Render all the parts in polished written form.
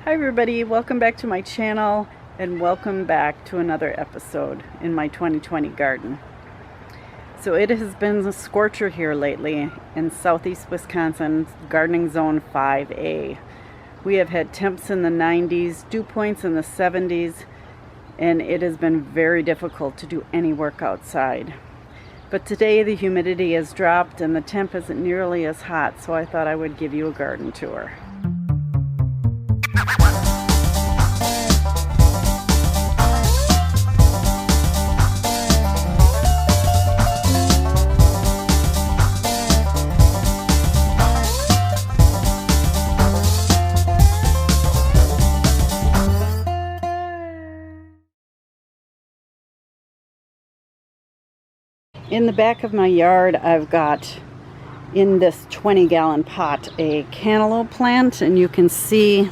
Hi everybody, welcome back to my channel and welcome back to another episode in my 2020 garden. So it has been a scorcher here lately in Southeast Wisconsin, gardening zone 5A. We have had temps in the 90s, dew points in the 70s, and it has been very difficult to do any work outside. But today the humidity has dropped and the temp isn't nearly as hot, so I thought I would give you a garden tour. In the back of my yard, I've got in this 20-gallon pot a cantaloupe plant, and you can see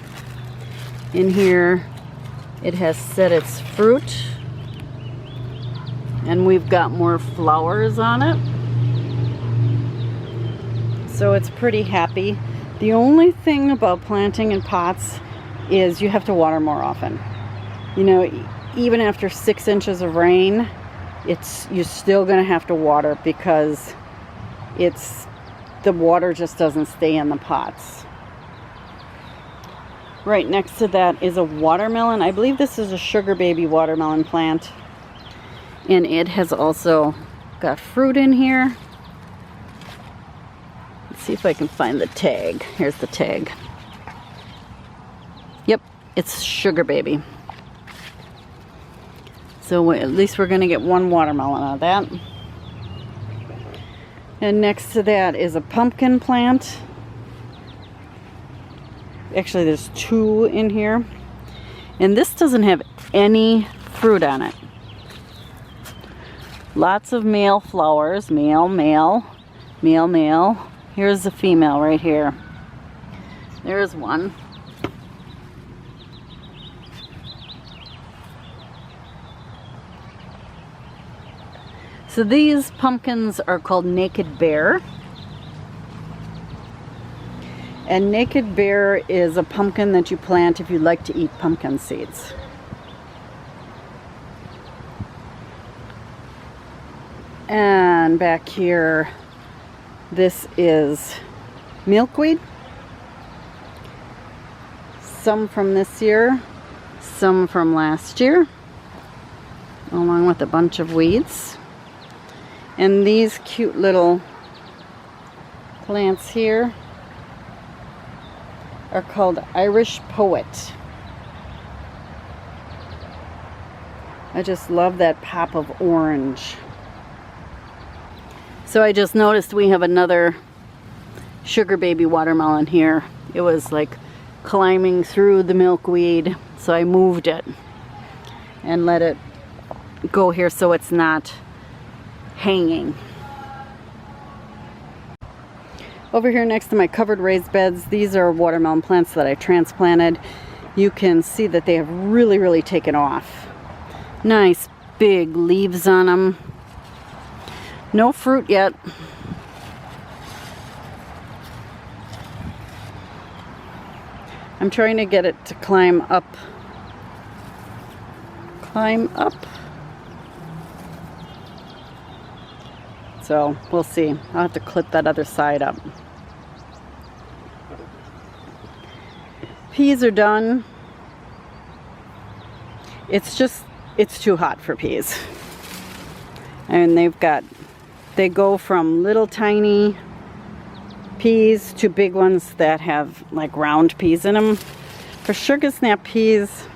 in here it has set its fruit and we've got more flowers on it, so it's pretty happy. The only thing about planting in pots is you have to water more often. You know, even after 6 inches of rain, you're still going to have to water because the water just doesn't stay in the pots. Right next to that is a watermelon. I believe this is a sugar baby watermelon plant, and it has also got fruit in here. Let's see if I can find the tag. Here's the tag. Yep, it's sugar baby. So at least we're going to get one watermelon out of that. And next to that is a pumpkin plant. Actually, there's 2 in here. And this doesn't have any fruit on it. Lots of male flowers. Male, male, male, male. Here's the female right here. There's one. So these pumpkins are called Naked Bear. And Naked Bear is a pumpkin that you plant if you like to eat pumpkin seeds. And back here, this is milkweed. Some from this year, some from last year, along with a bunch of weeds. And these cute little plants here are called Irish Poet. I just love that pop of orange. So I just noticed we have another sugar baby watermelon here. It was like climbing through the milkweed, so I moved it and let it go here so it's not hanging. Over here next to my covered raised beds, these are watermelon plants that I transplanted. You can see that they have really taken off. Nice big leaves on them. No fruit yet. I'm trying to get it to climb up. Climb up. So we'll see. I'll have to clip that other side up. Peas are done. It's too hot for peas. And they go from little tiny peas to big ones that have like round peas in them. For sugar snap peas,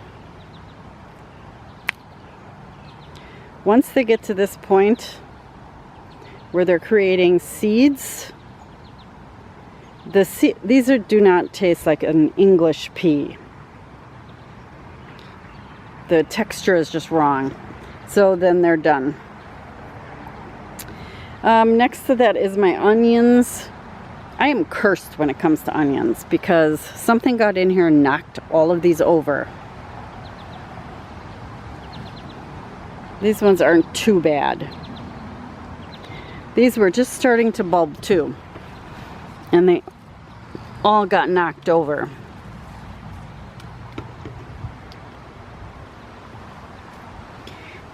once they get to this point where they're creating seeds, these do not taste like an English pea. The texture is just wrong. So then they're done. Next to that is my onions. I am cursed when it comes to onions because something got in here and knocked all of these over. These ones aren't too bad. These were just starting to bulb too, and they all got knocked over.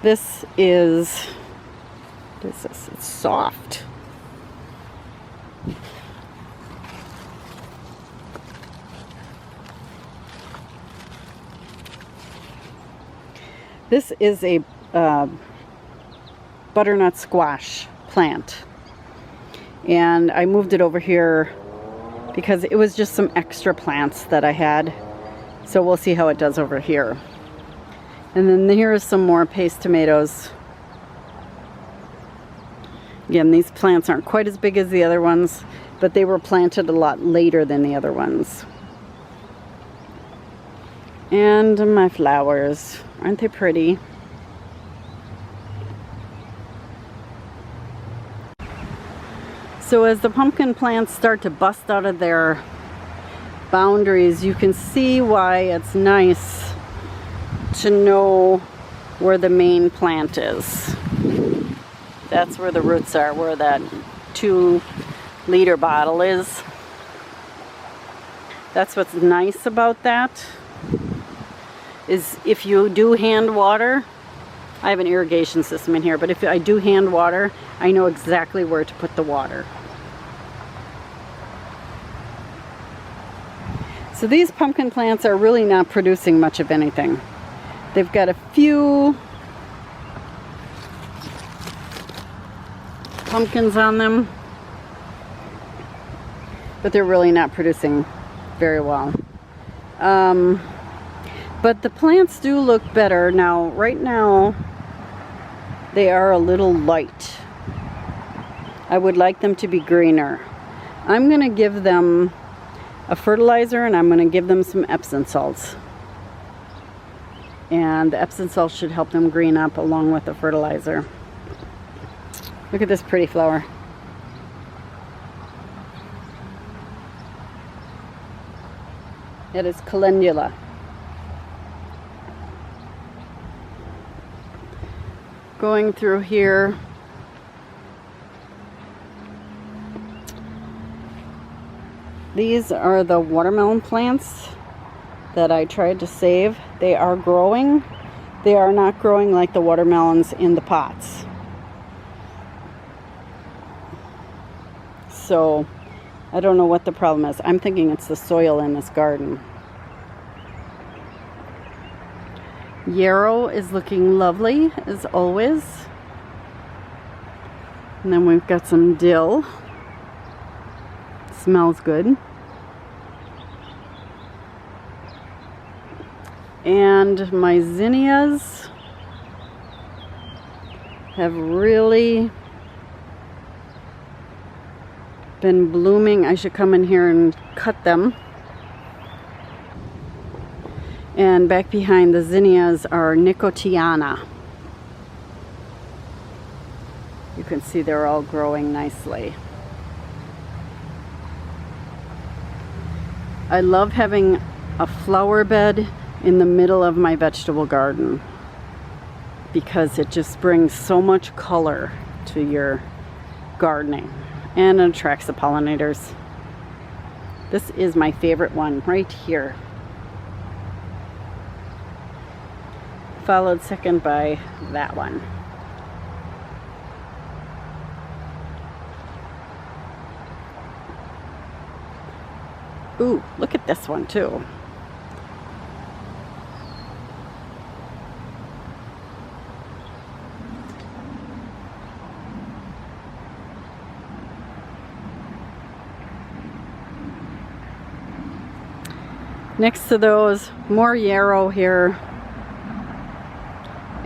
This is, what is this? It's soft. This is a butternut squash plant, and I moved it over here because it was just some extra plants that I had, so we'll see how it does over here. And then here's some more paste tomatoes. Again, these plants aren't quite as big as the other ones, but they were planted a lot later than the other ones. And my flowers, aren't they pretty? So as the pumpkin plants start to bust out of their boundaries, you can see why it's nice to know where the main plant is. That's where the roots are, where that 2-liter bottle is. That's what's nice about that, is if you do hand water, I have an irrigation system in here, but if I do hand water, I know exactly where to put the water. So these pumpkin plants are really not producing much of anything. They've got a few pumpkins on them, but they're really not producing very well. But the plants do look better now. Right now, they are a little light. I would like them to be greener. I'm going to give them a fertilizer, and I'm going to give them some Epsom salts. And the Epsom salt should help them green up along with the fertilizer. Look at this pretty flower. It is calendula. Going through here, these are the watermelon plants that I tried to save. They are growing. They are not growing like the watermelons in the pots. So I don't know what the problem is. I'm thinking it's the soil in this garden. Yarrow is looking lovely as always. And then we've got some dill. Smells good. And my zinnias have really been blooming. I should come in here and cut them. And back behind the zinnias are nicotiana. You can see they're all growing nicely. I love having a flower bed in the middle of my vegetable garden because it just brings so much color to your gardening and it attracts the pollinators. This is my favorite one right here. Followed second by that one. Ooh, look at this one too. Next to those, more yarrow here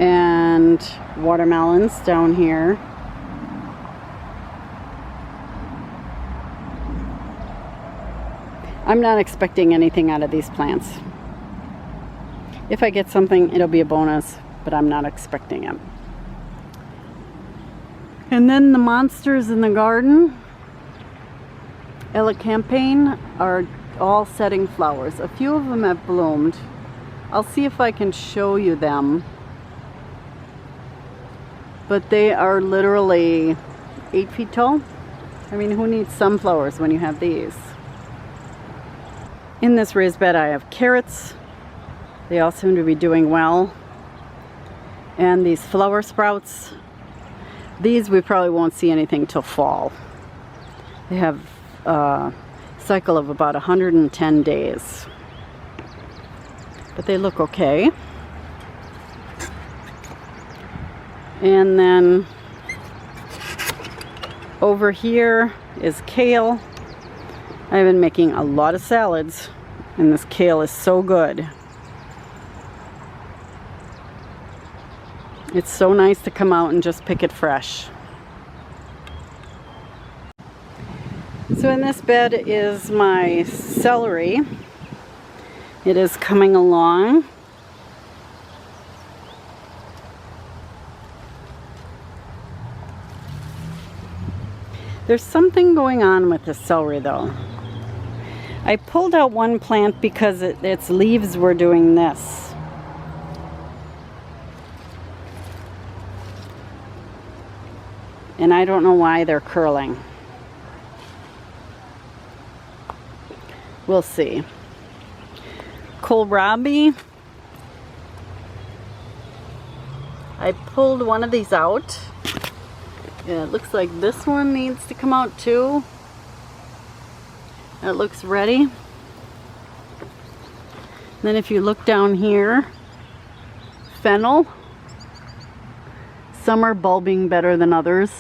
and watermelons down here. I'm not expecting anything out of these plants. If I get something, it'll be a bonus, but I'm not expecting it. And then the monsters in the garden, elecampane, are all setting flowers. A few of them have bloomed. I'll see if I can show you them. But they are literally 8 feet tall. I mean, who needs sunflowers when you have these? In this raised bed I have carrots. They all seem to be doing well. And these flower sprouts, these we probably won't see anything till fall. They have a cycle of about 110 days. But they look okay. And then over here is kale. I've been making a lot of salads, and this kale is so good. It's so nice to come out and just pick it fresh. So in this bed is my celery. It is coming along. There's something going on with the celery though. I pulled out one plant because its leaves were doing this. And I don't know why they're curling. We'll see. Kohlrabi. I pulled one of these out. Yeah, it looks like this one needs to come out too. It looks ready. Then if you look down here, fennel. Some are bulbing better than others.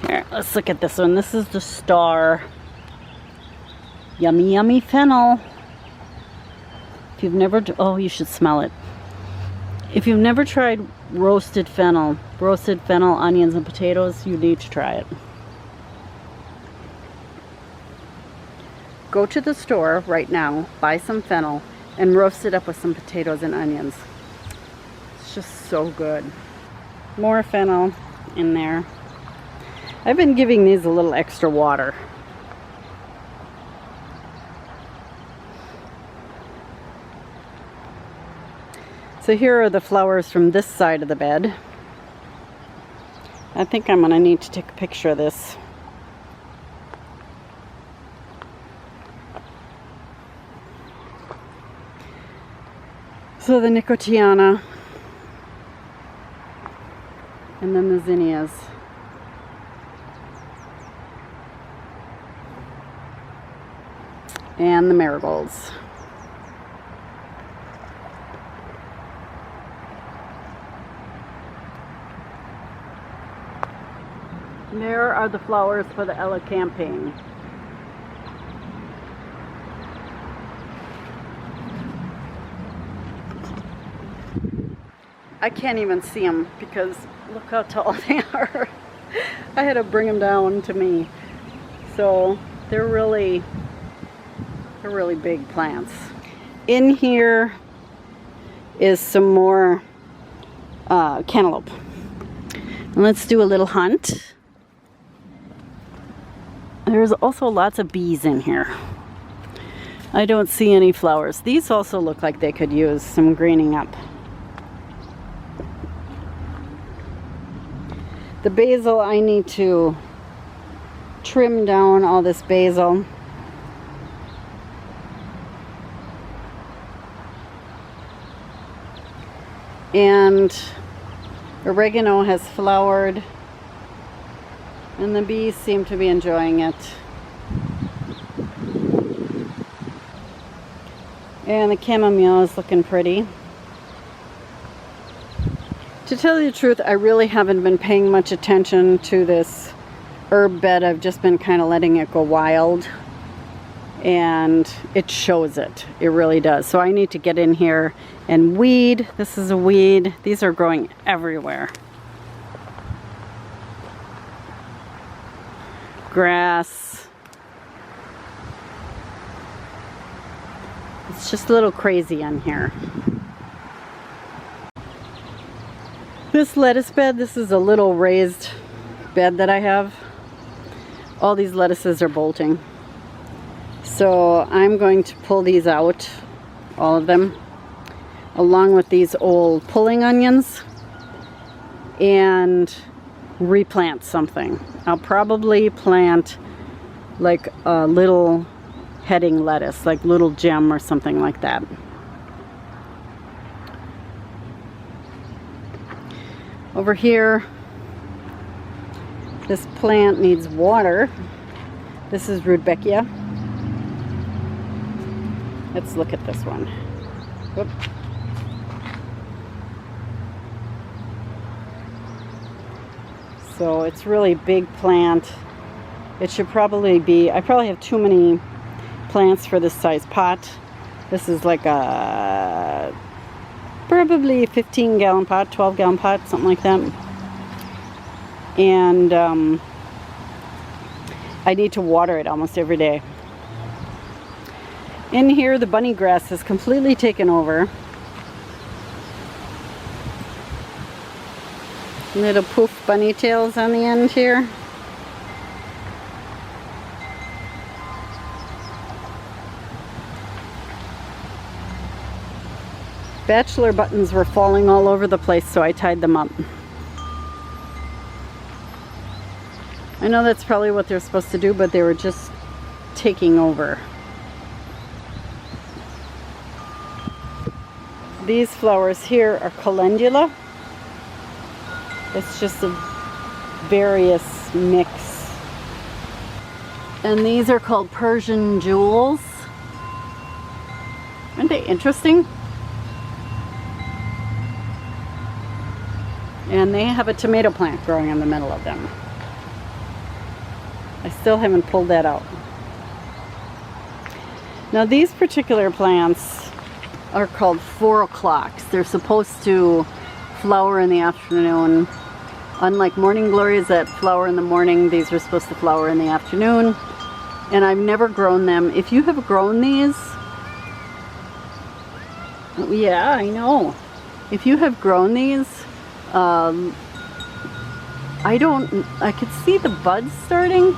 Here, let's look at this one. This is the star. Yummy, yummy fennel. If you've never, oh, you should smell it. If you've never tried roasted fennel, onions and potatoes, you need to try it. Go to the store right now, buy some fennel, and roast it up with some potatoes and onions. It's just so good. More fennel in there. I've been giving these a little extra water. So here are the flowers from this side of the bed. I think I'm going to need to take a picture of this. So the nicotiana, and then the zinnias. And the marigolds. There are the flowers for the Ella campaign. I can't even see them because look how tall they are. I had to bring them down to me. So they're really big plants. In here is some more cantaloupe. And let's do a little hunt. There's also lots of bees in here. I don't see any flowers. These also look like they could use some greening up. The basil, I need to trim down all this basil. And oregano has flowered. And the bees seem to be enjoying it. And the chamomile is looking pretty. To tell you the truth, I really haven't been paying much attention to this herb bed. I've just been kind of letting it go wild. And it shows it. It really does. So I need to get in here and weed. This is a weed. These are growing everywhere. Grass. It's just a little crazy on here. This lettuce bed, this is a little raised bed that I have. All these lettuces are bolting. So I'm going to pull these out, all of them, along with these old pulling onions, and replant something. I'll probably plant like a little heading lettuce, like little gem or something like that. Over here, this plant needs water. This is Rudbeckia. Let's look at this one. Whoop. So it's really big plant. It should probably be, I probably have too many plants for this size pot. This is like a probably 15-gallon pot, 12-gallon pot, something like that. And I need to water it almost every day. In here, the bunny grass has completely taken over. Little poof bunny tails on the end here. Bachelor buttons were falling all over the place, so I tied them up. I know that's probably what they're supposed to do, but they were just taking over. These flowers here are calendula. It's just a various mix. And these are called Persian jewels. Aren't they interesting? And they have a tomato plant growing in the middle of them. I still haven't pulled that out. Now these particular plants are called 4 o'clocks. They're supposed to flower in the afternoon. Unlike morning glories that flower in the morning, these are supposed to flower in the afternoon. And I've never grown them. If you have grown these, yeah, I know. If you have grown these, I could see the buds starting,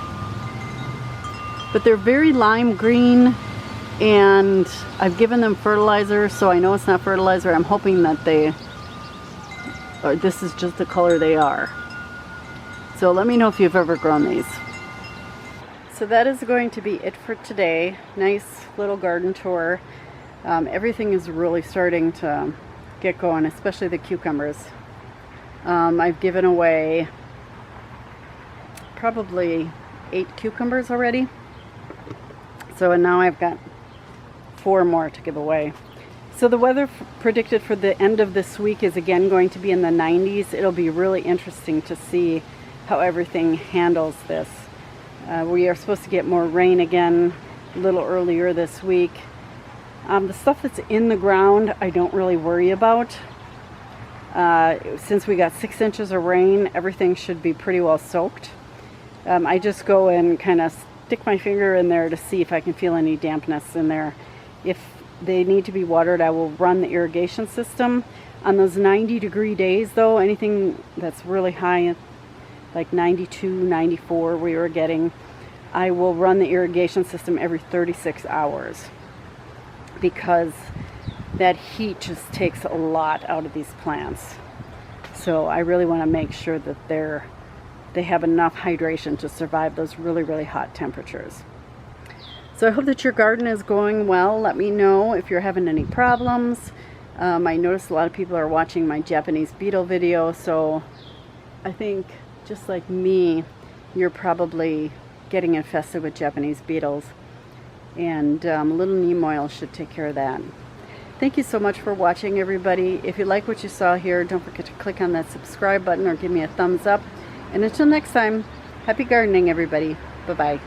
but they're very lime green, and I've given them fertilizer, so I know it's not fertilizer. I'm hoping that this is just the color they are. So let me know if you've ever grown these. So that is going to be it for today. Nice little garden tour. Everything is really starting to get going, especially the cucumbers. I've given away probably 8 cucumbers already. So now I've got 4 more to give away. So the weather predicted for the end of this week is again going to be in the 90s. It'll be really interesting to see how everything handles this. We are supposed to get more rain again a little earlier this week. The stuff that's in the ground I don't really worry about. Since we got 6 inches of rain, everything should be pretty well soaked. I just go and kind of stick my finger in there to see if I can feel any dampness in there. If they need to be watered, I will run the irrigation system. On those 90-degree days though, anything that's really high, like 92, 94 we were getting, I will run the irrigation system every 36 hours. Because that heat just takes a lot out of these plants. So I really want to make sure that they have enough hydration to survive those really, really hot temperatures. So I hope that your garden is going well. Let me know if you're having any problems. I noticed a lot of people are watching my Japanese beetle video, so I think just like me, you're probably getting infested with Japanese beetles. And a little neem oil should take care of that. Thank you so much for watching, everybody. If you like what you saw here, don't forget to click on that subscribe button or give me a thumbs up. And until next time, happy gardening, everybody. Bye-bye.